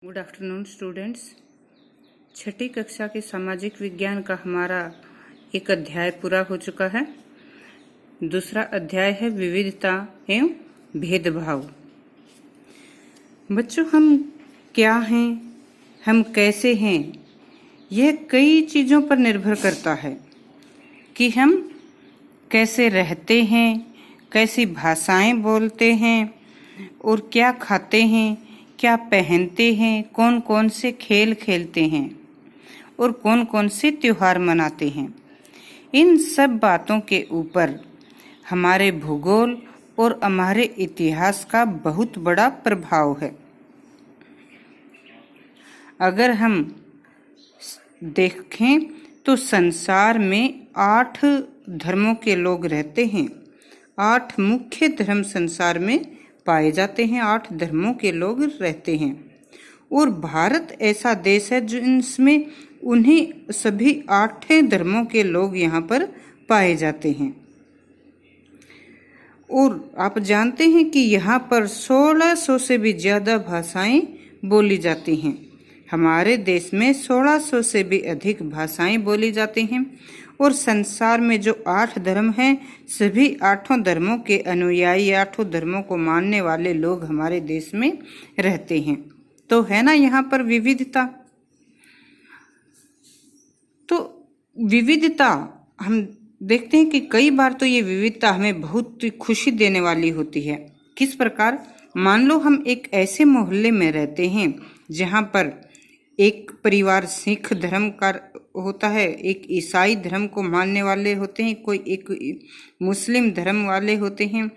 Good afternoon students. छठी कक्षा के सामाजिक विज्ञान का हमारा एक अध्याय पूरा हो चुका है। दूसरा अध्याय है विविधता एवं भेदभाव। बच्चों, हम क्या हैं, हम कैसे हैं, यह कई चीज़ों पर निर्भर करता है कि हम कैसे रहते हैं, कैसी भाषाएं बोलते हैं और क्या खाते हैं, क्या पहनते हैं, कौन कौन से खेल खेलते हैं और कौन कौन से त्योहार मनाते हैं। इन सब बातों के ऊपर हमारे भूगोल और हमारे इतिहास का बहुत बड़ा प्रभाव है। अगर हम देखें तो संसार में 8 धर्मों के लोग रहते हैं। 8 मुख्य धर्म संसार में पाए जाते हैं। 8 धर्मों के लोग रहते हैं और भारत ऐसा देश है जिसमें उन्हीं सभी 8 धर्मों के लोग यहाँ पर पाए जाते हैं। और आप जानते हैं कि यहाँ पर 1600 से भी ज़्यादा भाषाएं बोली जाती हैं। हमारे देश में 1600 से भी अधिक भाषाएं बोली जाती हैं और संसार में जो 8 धर्म हैं, सभी 8 धर्मों के अनुयायी, 8 धर्मों को मानने वाले लोग हमारे देश में रहते हैं। तो है ना यहाँ पर विविधता। तो विविधता हम देखते हैं कि कई बार तो ये विविधता हमें बहुत खुशी देने वाली होती है। किस प्रकार? मान लो हम एक ऐसे मोहल्ले में रहते हैं जहाँ पर एक परिवार सिख धर्म का होता है, एक ईसाई धर्म को मानने वाले होते हैं, कोई एक मुस्लिम धर्म वाले होते हैं।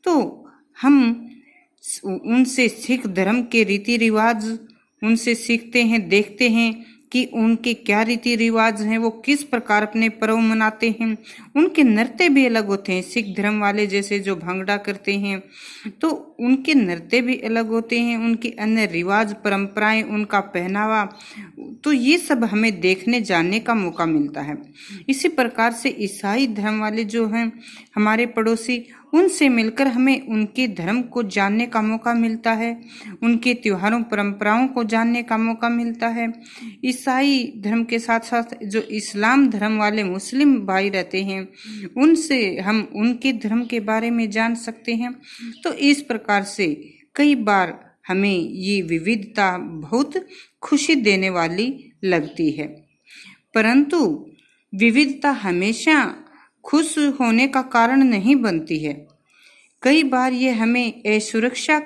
तो हम उनसे सिख धर्म के रीति रिवाज उनसे सीखते हैं, देखते हैं कि उनके क्या रीति रिवाज हैं, वो किस प्रकार अपने पर्व मनाते हैं। उनके नृत्य भी अलग होते हैं। सिख धर्म वाले जैसे जो भांगड़ा करते हैं तो उनके नृत्य भी अलग होते हैं, उनके अन्य रिवाज परंपराएं, उनका पहनावा, तो ये सब हमें देखने जानने का मौका मिलता है। इसी प्रकार से ईसाई धर्म वाले जो हैं हमारे पड़ोसी, उनसे मिलकर हमें उनके धर्म को जानने का मौका मिलता है, उनके त्योहारों परंपराओं को जानने का मौका मिलता है। ईसाई धर्म के साथ साथ जो इस्लाम धर्म वाले मुस्लिम भाई रहते हैं, उनसे हम उनके धर्म के बारे में जान सकते हैं। तो इस प्रकार से कई बार हमें ये विविधता बहुत खुशी देने वाली लगती है। परंतु विविधता हमेशा खुश होने का कारण नहीं बनती है। कई बार ये हमें असुरक्षा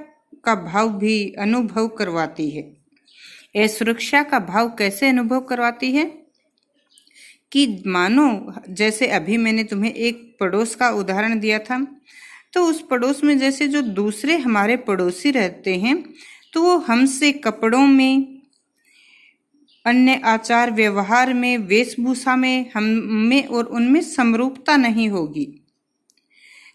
का भाव भी अनुभव करवाती है। असुरक्षा का भाव कैसे अनुभव करवाती है कि मानो जैसे अभी मैंने तुम्हें एक पड़ोस का उदाहरण दिया था, तो उस पड़ोस में जैसे जो दूसरे हमारे पड़ोसी रहते हैं तो वो हमसे कपड़ों में, अन्य आचार व्यवहार में, वेशभूषा में हम में और उनमें समरूपता नहीं होगी।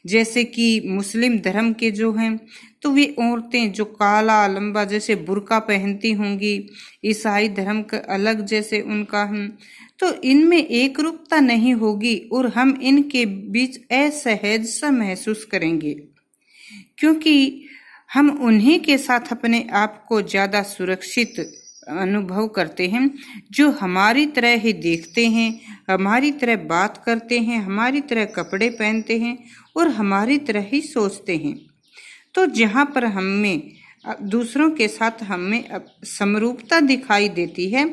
जैसे कि मुस्लिम धर्म के जो हैं तो वे औरतें जो काला लंबा जैसे बुर्का पहनती होंगी, ईसाई धर्म का अलग जैसे उनका तो इनमें एक रूपता नहीं होगी और हम इनके बीच असहज सा महसूस करेंगे, क्योंकि हम उन्हीं के साथ अपने आप को ज़्यादा सुरक्षित अनुभव करते हैं, जो हमारी तरह ही देखते हैं, हमारी तरह बात करते हैं, हमारी तरह कपड़े पहनते हैं और हमारी तरह ही सोचते हैं। तो जहाँ पर हमें दूसरों के साथ हमें समरूपता दिखाई देती है,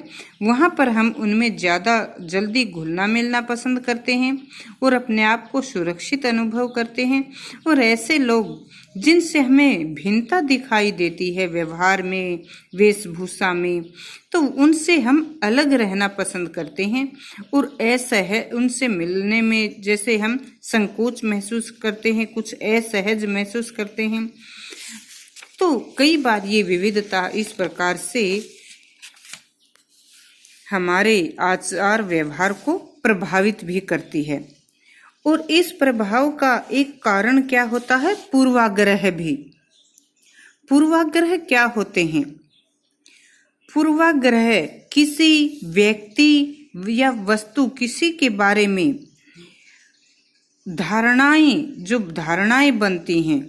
वहाँ पर हम उनमें ज़्यादा जल्दी घुलना मिलना पसंद करते हैं और अपने आप को सुरक्षित अनुभव करते हैं। और ऐसे लोग जिनसे हमें भिन्नता दिखाई देती है व्यवहार में, वेशभूषा में, तो उनसे हम अलग रहना पसंद करते हैं और ऐसा है उनसे मिलने में जैसे हम संकोच महसूस करते हैं, कुछ असहज महसूस करते हैं। तो कई बार ये विविधता इस प्रकार से हमारे आचार व्यवहार को प्रभावित भी करती है। और इस प्रभाव का एक कारण क्या होता है? पूर्वाग्रह भी। पूर्वाग्रह क्या होते हैं? पूर्वाग्रह किसी व्यक्ति या वस्तु, किसी के बारे में धारणाएं, जो धारणाएं बनती हैं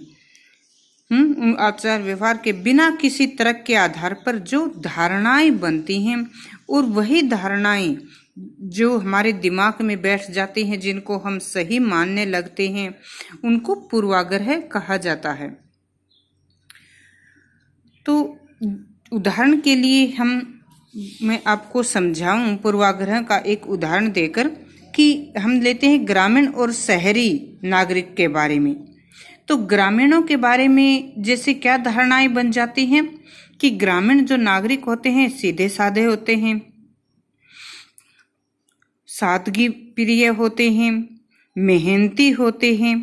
आचार व्यवहार के बिना किसी तर्क के आधार पर जो धारणाएं बनती हैं और वही धारणाएं जो हमारे दिमाग में बैठ जाती हैं, जिनको हम सही मानने लगते हैं, उनको पूर्वाग्रह कहा जाता है। तो उदाहरण के लिए मैं आपको समझाऊं पूर्वाग्रह का एक उदाहरण देकर कि हम लेते हैं ग्रामीण और शहरी नागरिक के बारे में। तो ग्रामीणों के बारे में जैसे क्या धारणाएं बन जाती हैं कि ग्रामीण जो नागरिक होते हैं सीधे साधे होते हैं, सादगी प्रिय होते हैं, मेहनती होते हैं,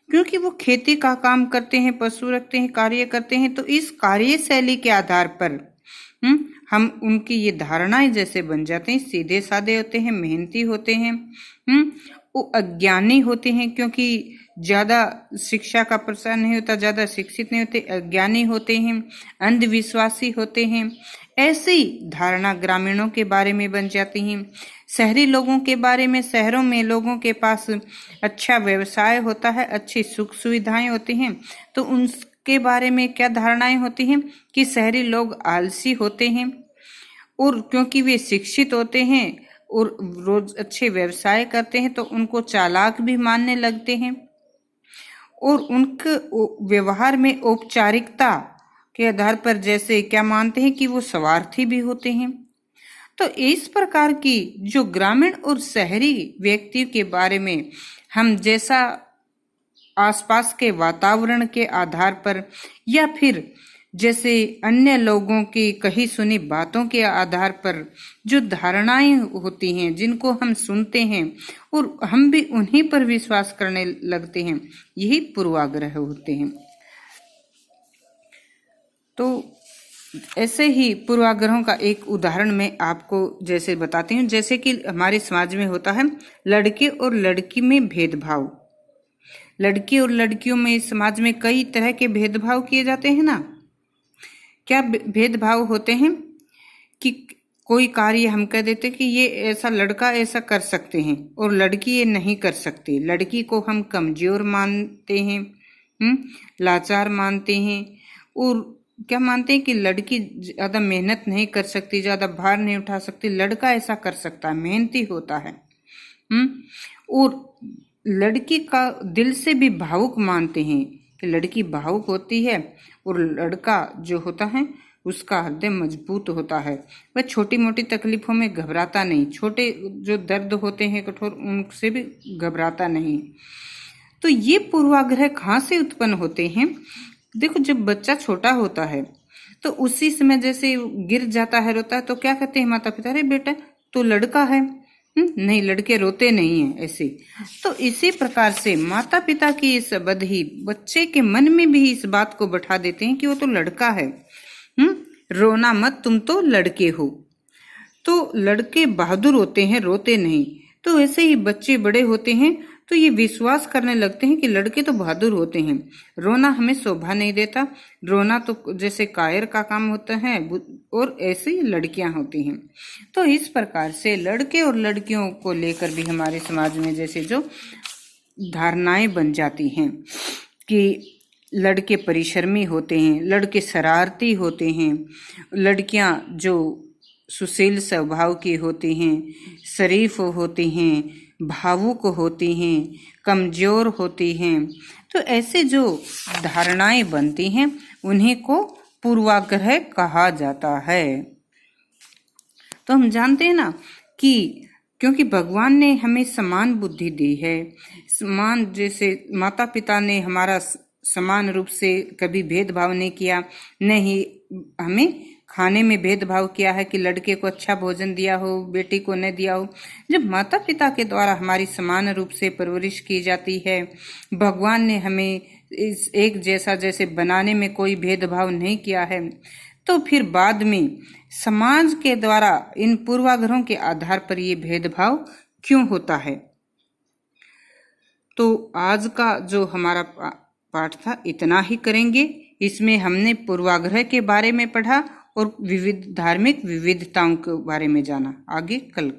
क्योंकि वो खेती का काम करते हैं, पशु रखते हैं, कार्य करते हैं। तो इस कार्यशैली के आधार पर हम उनकी ये धारणाएं जैसे बन जाते हैं, सीधे साधे होते हैं, मेहनती होते हैं, वो अज्ञानी होते हैं क्योंकि ज्यादा शिक्षा का प्रसार नहीं होता, ज्यादा शिक्षित नहीं होते, अज्ञानी होते हैं, अंधविश्वासी होते हैं। ऐसी धारणा ग्रामीणों के बारे में बन जाती हैं। शहरी लोगों के बारे में, शहरों में लोगों के पास अच्छा व्यवसाय होता है, अच्छी सुख सुविधाएं होती हैं, तो उनके बारे में क्या धारणाएं होती हैं कि शहरी लोग आलसी होते हैं, और क्योंकि वे शिक्षित होते हैं और रोज अच्छे व्यवसाय करते हैं तो उनको चालाक भी मानने लगते हैं, और उनके व्यवहार में औपचारिकता के आधार पर जैसे क्या मानते हैं कि वो स्वार्थी भी होते हैं। तो इस प्रकार की जो ग्रामीण और शहरी व्यक्ति के बारे में हम जैसा आसपास के वातावरण के आधार पर या फिर जैसे अन्य लोगों की कही सुनी बातों के आधार पर जो धारणाएं होती हैं, जिनको हम सुनते हैं और हम भी उन्हीं पर विश्वास करने लगते हैं, यही पूर्वाग्रह होते हैं। तो ऐसे ही पूर्वाग्रहों का एक उदाहरण मैं आपको जैसे बताती हूँ, जैसे कि हमारे समाज में होता है लड़के और लड़की में भेदभाव। लड़के और लड़कियों में समाज में कई तरह के भेदभाव किए जाते हैं ना। क्या भेदभाव होते हैं कि कोई कार्य हम कह देते कि ये ऐसा लड़का ऐसा कर सकते हैं और लड़की ये नहीं कर सकती। लड़की को हम कमजोर मानते हैं, लाचार मानते हैं, और क्या मानते हैं कि लड़की ज्यादा मेहनत नहीं कर सकती, ज्यादा भार नहीं उठा सकती, लड़का ऐसा कर सकता है, मेहनती होता है। और लड़की का दिल से भी भावुक मानते हैं कि लड़की भावुक होती है, और लड़का जो होता है उसका हृदय मजबूत होता है, वह छोटी मोटी तकलीफों में घबराता नहीं, छोटे जो दर्द होते हैं कठोर उनसे भी घबराता नहीं। तो ये पूर्वाग्रह कहाँ से उत्पन्न होते हैं? देखो, जब बच्चा छोटा होता है तो उसी समय जैसे गिर जाता है, रोता है, तो क्या कहते हैं माता पिता, अरे बेटा तो लड़का है, नहीं लड़के रोते नहीं हैं, ऐसे। तो इसी प्रकार से माता पिता की ये शब्द ही बच्चे के मन में भी इस बात को बैठा देते हैं कि वो तो लड़का है, रोना मत, तुम तो लड़के हो। तो लड़के बहादुर होते हैं, रोते नहीं। तो ऐसे ही बच्चे बड़े होते हैं तो ये विश्वास करने लगते हैं कि लड़के तो बहादुर होते हैं, रोना हमें शोभा नहीं देता, रोना तो जैसे कायर का काम होता है, और ऐसे ही लड़कियां होती हैं। तो इस प्रकार से लड़के और लड़कियों को लेकर भी हमारे समाज में जैसे जो धारणाएं बन जाती हैं कि लड़के परिश्रमी होते हैं, लड़के शरारती होते हैं, लड़कियां जो सुशील स्वभाव की होती हैं, शरीफ होती हैं, भावुक होती हैं, कमजोर होती हैं। तो ऐसे जो धारणाएं बनती हैं उन्हीं को पूर्वाग्रह कहा जाता है। तो हम जानते हैं ना कि क्योंकि भगवान ने हमें समान बुद्धि दी है, समान, जैसे माता पिता ने हमारा समान रूप से कभी भेदभाव नहीं किया, नहीं हमें खाने में भेदभाव किया है कि लड़के को अच्छा भोजन दिया हो, बेटी को न दिया हो। जब माता पिता के द्वारा हमारी समान रूप से परवरिश की जाती है, भगवान ने हमें इस एक जैसा जैसे बनाने में कोई भेदभाव नहीं किया है, तो फिर बाद में समाज के द्वारा इन पूर्वाग्रहों के आधार पर ये भेदभाव क्यों होता है। तो आज का जो हमारा पाठ था इतना ही करेंगे। इसमें हमने पूर्वाग्रह के बारे में पढ़ा और विविध धार्मिक विविधताओं के बारे में जाना। आगे कल